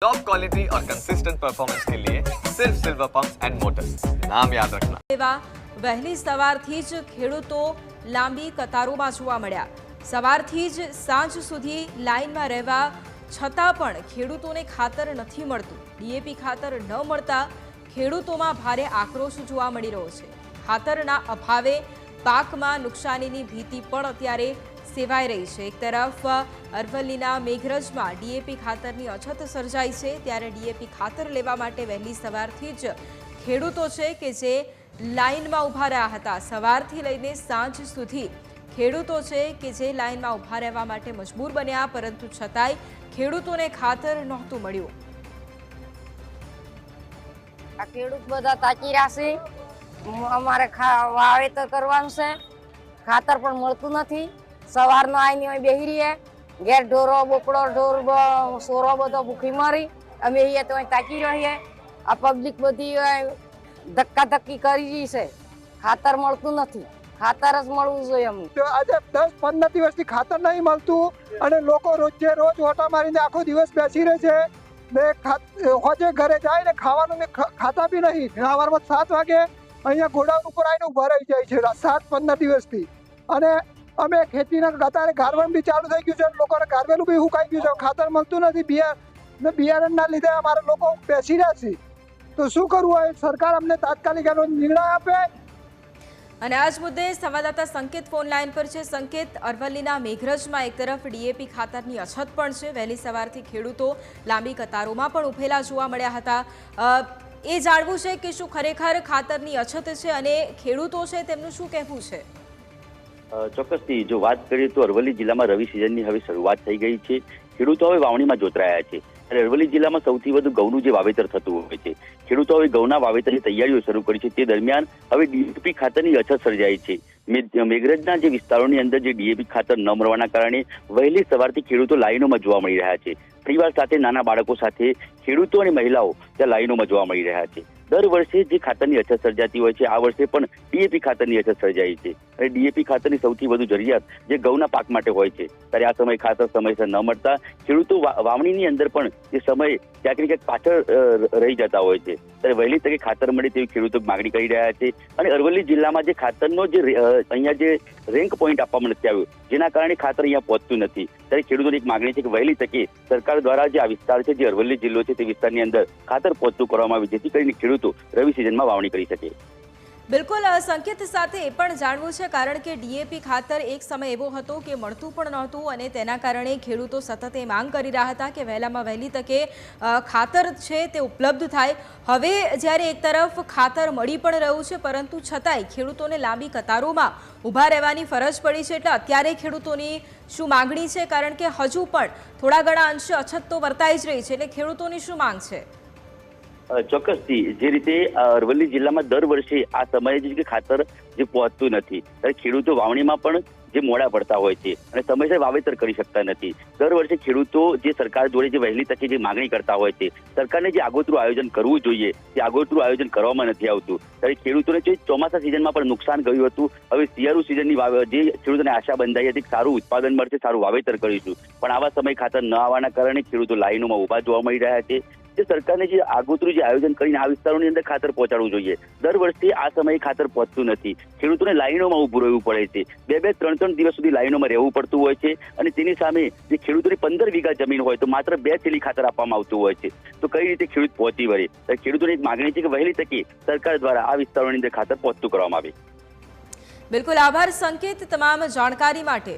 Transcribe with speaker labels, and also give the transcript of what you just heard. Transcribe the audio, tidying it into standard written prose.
Speaker 1: Top quality और consistent performance के लिए सिर्फ सिल्वर पंप्स एंड मोटर्स, नाम याद रखना।
Speaker 2: એવા વહેલી સવારથી જ ખેડૂતો લાંબી કતારોમાં જોવા મળ્યા। સવારથી જ સાંજ સુધી લાઇનમાં રહેવા છતાં પણ ખેડૂતોને ખાતર નથી મળતું। ડીએપી ખાતર ન મળતા ખેડૂતોમાં ભારે આક્રોશ જોવા મળી રહ્યો છે। ખાતરના અભાવે પાકમાં નુકસાનીની ભીતિ પણ અત્યારે સેવાઈ રહી છે। એક તરફ અરવલ્લીના મેઘરજમાં ડીએપી ખાતરની અછત સર્જાઈ છે, ત્યારે ડીએપી ખાતર લેવા માટે વહેલી સવારથી જ ખેડૂતો છે કે જે લાઇનમાં ઊભા રહ્યા હતા। સવારથી લઈને સાંજ સુધી ખેડૂતો છે કે જે લાઇનમાં ઊભા રહેવા માટે મજબૂર બન્યા, પરંતુ છતાંય ખેડૂતોને ખાતર નહોતું મળ્યું।
Speaker 3: આ ખેડૂત બધા તાકી રહ્યા છે। અમારે વાવેતર કરવાનું છે, ખાતર પણ મળતું નથી। સવારનો આવીને અમે બેસી રહીએ, ઘેર ઢોરો બોકડો ઢોર સોરો બધો ભૂખી મરી અમે અહીંયા તો તાકી રહીએ। આ પબ્લિક બધી ધક્કા ધક્કી કરી રહી છે, ખાતર મળતું નથી। ખાતર જ મળવું જોઈએ અમને।
Speaker 4: આજે 10-15 દિવસથી ખાતર નહીં મળતું અને લોકો રોજે રોજ ઓટા મારીને આખો દિવસ બેસી રહે છે ને હોજે ઘરે જાય ને ખાવાનું ખાતા બી નહીં। સવારમાં 7 વાગે અહીંયા ગોડાઉન ઉપર આવીને ઉભા રહી જાય છે 7-15 દિવસથી। અને અમે ખેતીના ગતારે ગારવણ બી ચાલુ થઈ ગયું છે, લોકોને ગારવેલું બી હુકાઈ ગયું છે, ખાતર મળતું નથી। બિયારણના લીધે અમારા લોકો બેસી રહ્યા છે। તો શું કરવું હોય? સરકાર અમને તાત્કાલિક એનો નિર્ણય આપે।
Speaker 2: અને આ જ મુદ્દે સંવાદદાતા સંકેત ફોન લાઈન પર છે। સંકેત, અરવલ્લીના મેઘરજમાં એક તરફ ડીએપી ખાતરની અછત પણ છે, વહેલી સવારથી ખેડૂતો લાંબી કતારોમાં પણ ઉભેલા જોવા મળ્યા હતા। એ જાણવું છે કે શું ખરેખર ખાતરની અછત છે અને ખેડૂતો છે તેમનું શું કહેવું છે?
Speaker 5: ચોક્કસથી જો વાત કરીએ તો અરવલ્લી જિલ્લામાં રવિ સિઝનની હવે શરૂઆત થઈ ગઈ છે। ખેડૂતો હવે વાવણીમાં જોતરાયા છે। અને અરવલ્લી જિલ્લામાં સૌથી વધુ ઘઉંનું જે વાવેતર થતું હોય છે, ખેડૂતો હવે ઘઉંના વાવેતરની તૈયારીઓ શરૂ કરી છે। તે દરમિયાન હવે ડીએપી ખાતરની અછત સર્જાઈ છે। મેઘરજના જે વિસ્તારોની અંદર જે ડીએપી ખાતર ન મળવાના કારણે વહેલી સવારથી ખેડૂતો લાઈનોમાં જોવા મળી રહ્યા છે। પરિવાર સાથે નાના બાળકો સાથે ખેડૂતો અને મહિલાઓ ત્યાં લાઈનોમાં જોવા મળી રહ્યા છે। દર વર્ષે જે ખાતરની અછત સર્જાતી હોય છે, આ વર્ષે પણ ડીએપી ખાતરની અછત સર્જાઈ છે। અને ડીએપી ખાતરની સૌથી વધુ જરૂરિયાત જે ઘઉંના પાક માટે હોય છે, ત્યારે આ સમયે ખાતર સમયસર ન મળતા ખેડૂતો વાવણીની અંદર પણ જે સમય ક્યાંક ને ક્યાંક પાછળ રહી જતા હોય છે। ત્યારે વહેલી તકે ખાતર મળે તેવી ખેડૂતો માગણી કરી રહ્યા છે। અને અરવલ્લી જિલ્લામાં જે ખાતરનો જે અહીંયા જે રેન્ક પોઈન્ટ આપવામાં નથી આવ્યો, જેના કારણે ખાતર અહીંયા પહોંચતું નથી, ત્યારે ખેડૂતોની એક માગણી છે કે વહેલી તકે સરકાર દ્વારા જે આ વિસ્તાર છે, જે અરવલ્લી જિલ્લો છે, તે વિસ્તારની અંદર ખાતર પહોંચતું કરવામાં આવે, જેથી કરીને ખેડૂતો રવિ સિઝનમાં વાવણી કરી શકે।
Speaker 2: બિલકુલ, સંકેત સાથે એ પણ જાણવું છે, કારણ કે ડીએપી ખાતર એક સમય એવો હતો કે મળતું પણ નહોતું અને તેના કારણે ખેડૂતો સતત એ માંગ કરી રહ્યા હતા કે વહેલામાં વહેલી તકે ખાતર છે તે ઉપલબ્ધ થાય। હવે જ્યારે એક તરફ ખાતર મળી પણ રહ્યું છે, પરંતુ છતાંય ખેડૂતોને લાંબી કતારોમાં ઊભા રહેવાની ફરજ પડી છે। એટલે અત્યારે ખેડૂતોની શું માંગણી છે? કારણ કે હજુ પણ થોડા ઘણા અંશે અછત તો વર્તાઈ જ રહી છે, એટલે ખેડૂતોની શું માંગ છે?
Speaker 5: ચોક્કસથી જે રીતે અરવલ્લી જિલ્લામાં દર વર્ષે આ સમયે જે ખાતર જે પહોંચતું નથી, ત્યારે ખેડૂતો વાવણીમાં પણ જે મોડા પડતા હોય છે અને સમયસર વાવેતર કરી શકતા નથી। દર વર્ષે ખેડૂતો જે સરકાર જોડે જે વહેલી તકે જે માગણી કરતા હોય છે, સરકારને જે આગોતરું આયોજન કરવું જોઈએ તે આગોતરું આયોજન કરવામાં નથી આવતું। ત્યારે ખેડૂતોને જે ચોમાસા સિઝનમાં પણ નુકસાન ગયું હતું, હવે શિયાળુ સિઝનની જે ખેડૂતોને આશા બંધાઈ હતી કે સારું ઉત્પાદન મળશે, સારું વાવેતર કરીશું, પણ આવા સમય ખાતર ન આવવાના કારણે ખેડૂતો લાઈનોમાં ઊભા જોવા મળી રહ્યા છે। જે સરકારને જે આગોતરું જે આયોજન કરીને આ વિસ્તારોની અંદર ખાતર પહોંચાડવું જોઈએ, દર વર્ષે આ સમયે ખાતર પહોંચતું નથી, ખેડૂતોને લાઈનોમાં ઊભું રહેવું પડે છે। 2-3 દિવસ સુધી લાઈનોમાં રહેવું પડતું હોય છે અને તેની સામે જે ખેડૂતોની 15 વીઘા જમીન હોય તો માત્ર 2 થેલી ખાતર આપવામાં આવતું હોય છે। તો કઈ રીતે ખેડૂત પહોંચી વળે? તો ખેડૂતોની એક માગણી છે કે વહેલી તકે સરકાર દ્વારા આ વિસ્તારોની અંદર ખાતર પહોંચતું કરવામાં આવે।
Speaker 2: બિલકુલ, આભાર સંકેત તમામ જાણકારી માટે।